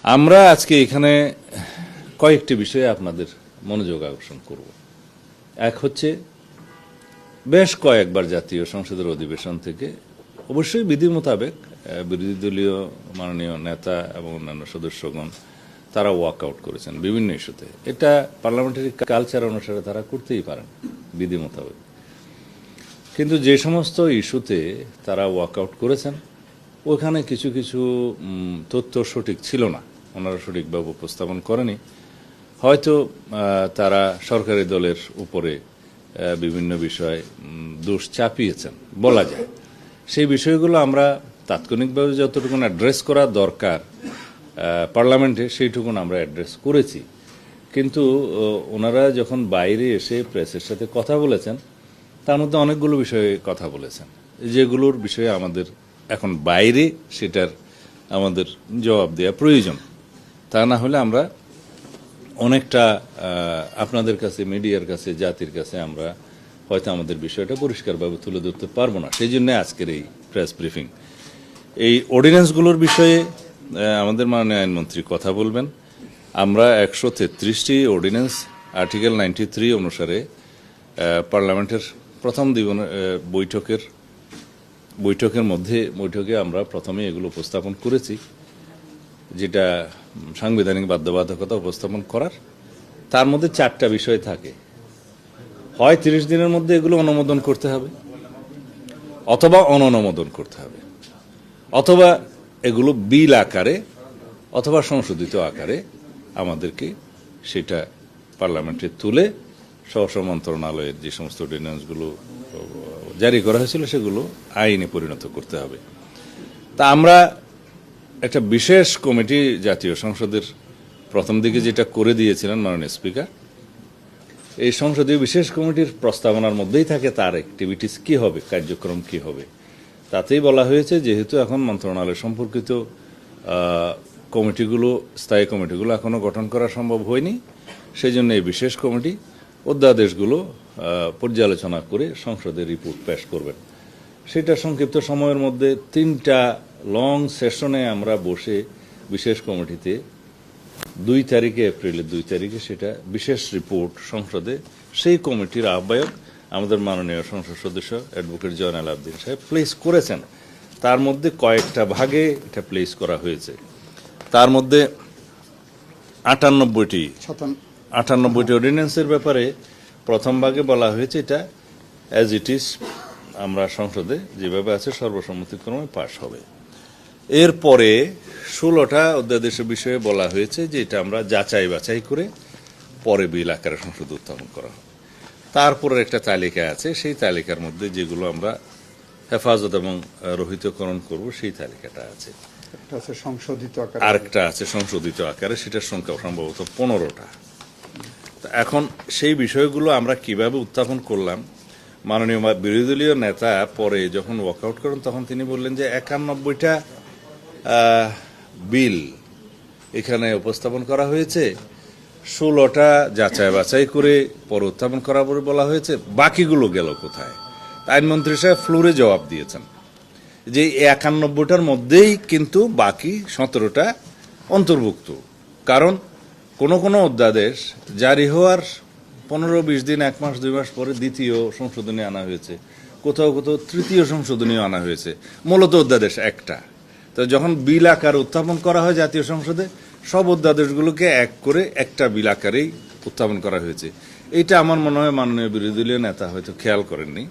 আমরা আজকে এখানে কয়েকটি বিষয়ে আপনাদের মনোযোগ আকর্ষণ করব। এক হচ্ছে, বেশ কয়েকবার জাতীয় সংসদের অধিবেশন থেকে অবশ্যই বিধি মোতাবেক বিরোধী দলীয় মাননীয় নেতা এবং অন্যান্য সদস্যগণ তারা ওয়াকআউট করেছেন বিভিন্ন ইস্যুতে। এটা পার্লামেন্টারি কালচার অনুসারে তারা করতেই পারেন বিধি মোতাবেক। কিন্তু যে সমস্ত ইস্যুতে তারা ওয়াকআউট করেছেন ওখানে কিছু কিছু তথ্য সঠিক ছিল না, ওনারা সঠিকভাবে উপস্থাপন করেনি। হয়তো তারা সরকারি দলের উপরে বিভিন্ন বিষয় দোষ চাপিয়েছেন বলা যায়। সেই বিষয়গুলো আমরা তাৎক্ষণিকভাবে যতটুকু অ্যাড্রেস করা দরকার পার্লামেন্টে সেইটুকুন আমরা অ্যাড্রেস করেছি। কিন্তু ওনারা যখন বাইরে এসে প্রেসের সাথে কথা বলেছেন তার মধ্যে অনেকগুলো বিষয়ে কথা বলেছেন যেগুলোর বিষয়ে আমাদের এখন বাইরে সেটার আমাদের জবাব দেওয়া প্রয়োজন। তা না হলে আমরা অনেকটা আপনাদের কাছে, মিডিয়ার কাছে, জাতির কাছে আমরা হয়তো আমাদের বিষয়টা পরিষ্কারভাবে তুলে ধরতে পারবো না। সেই জন্য আজকের এই প্রেস ব্রিফিং। এই অর্ডিন্যান্সগুলোর বিষয়ে আমাদের মাননীয় আইনমন্ত্রী কথা বলবেন। আমরা 133টি অর্ডিন্যান্স আর্টিকেল 93 অনুসারে পার্লামেন্টের প্রথম বৈঠকে আমরা প্রথমে এগুলো উপস্থাপন করেছি, যেটা সাংবিধানিক বাধ্যবাধকতা উপস্থাপন করার। তার মধ্যে 4টা বিষয় থাকে। হয় 30 দিনের মধ্যে এগুলো অনুমোদন করতে হবে, অথবা অননুমোদন করতে হবে, অথবা এগুলো বিল আকারে অথবা সংশোধিত আকারে আমাদেরকে সেটা পার্লামেন্টে তুলে স্বরাষ্ট্র মন্ত্রণালয়ের যে সমস্ত অর্ডিন্যান্সগুলো জারি করা হয়েছিল সেগুলো আইনে পরিণত করতে হবে। তা আমরা একটা বিশেষ কমিটি জাতীয় সংসদের প্রথম দিকে যেটা করে দিয়েছিলেন মাননীয় স্পিকার, এই সংসদীয় বিশেষ কমিটির প্রস্তাবনার মধ্যেই থাকে তার অ্যাক্টিভিটিস কি হবে, কার্যক্রম কি হবে। তাতেই বলা হয়েছে যেহেতু এখন মন্ত্রণালয় সম্পর্কিত কমিটিগুলো, স্থায়ী কমিটিগুলো এখনো গঠন করা সম্ভব হয়নি, সেই জন্য এই বিশেষ কমিটি অধ্যাদেশগুলো পর্যালোচনা করে সংসদে রিপোর্ট পেশ করবেন। সেটা সংক্ষিপ্ত সময়ের মধ্যে 3টা লং সেশনে আমরা বসে বিশেষ কমিটিতে এপ্রিলের 2 তারিখে সেটা বিশেষ রিপোর্ট সংসদে সেই কমিটির আহ্বায়ক আমাদের মাননীয় সংসদ সদস্য অ্যাডভোকেট জয়নাল আবদিন সাহেব প্লেস করেছেন। তার মধ্যে কয়েকটা ভাগে এটা প্লেস করা হয়েছে। তার মধ্যে 98টি অর্ডিন্যান্সের ব্যাপারে প্রথম ভাগে বলা হয়েছে এটা অ্যাজ ইট ইজ আমরা সংসদে যেভাবে আছে সর্বসম্মতিক্রমে পাশ হবে। এরপরে 16টা অধ্যাদেশের বিষয়ে বলা হয়েছে যে এটা আমরা যাচাই বাছাই করে পরে বিল আকারে সংসদে উত্থাপন করা হবে। তারপরে একটা তালিকা আছে, সেই তালিকার মধ্যে যেগুলো আমরা হেফাজত এবং রহিতকরণ করব সেই তালিকাটা আছে। আরেকটা আছে সংশোধিত আকারে, সেটার সংখ্যা সম্ভবত 15টা। এখন সেই বিষয়গুলো আমরা কিভাবে উত্থাপন করলাম, মাননীয় বিরোধী দলীয় নেতা পরে যখন ওয়াকআউট করেন তখন তিনি বললেন যে 91টা বিল এখানে উপস্থাপন করা হয়েছে, 16টা যাচাই বাছাই করে পরে উত্থাপন করা বলে বলা হয়েছে, বাকিগুলো গেল কোথায়? আইনমন্ত্রী সাহেব ফ্লোরে জবাব দিয়েছেন যে 91টার মধ্যেই কিন্তু বাকি 17টা অন্তর্ভুক্ত। কারণ কোনো অধ্যাদেশ জারি হওয়ার 15-20 দিন, 1 মাস 2 মাস পরে দ্বিতীয় সংশোধনী আনা হয়েছে, কোথাও তৃতীয় সংশোধনীও আনা হয়েছে। মূলত অধ্যাদেশ একটা। তো যখন বিল আকার উত্থাপন করা হয় জাতীয় সংসদে, সব অধ্যাদেশগুলোকে এক করে একটা বিল আকারেই উত্থাপন করা হয়েছে। এইটা আমার মনে হয় মাননীয় বিরোধী দলীয় নেতা হয়তো খেয়াল করেননি।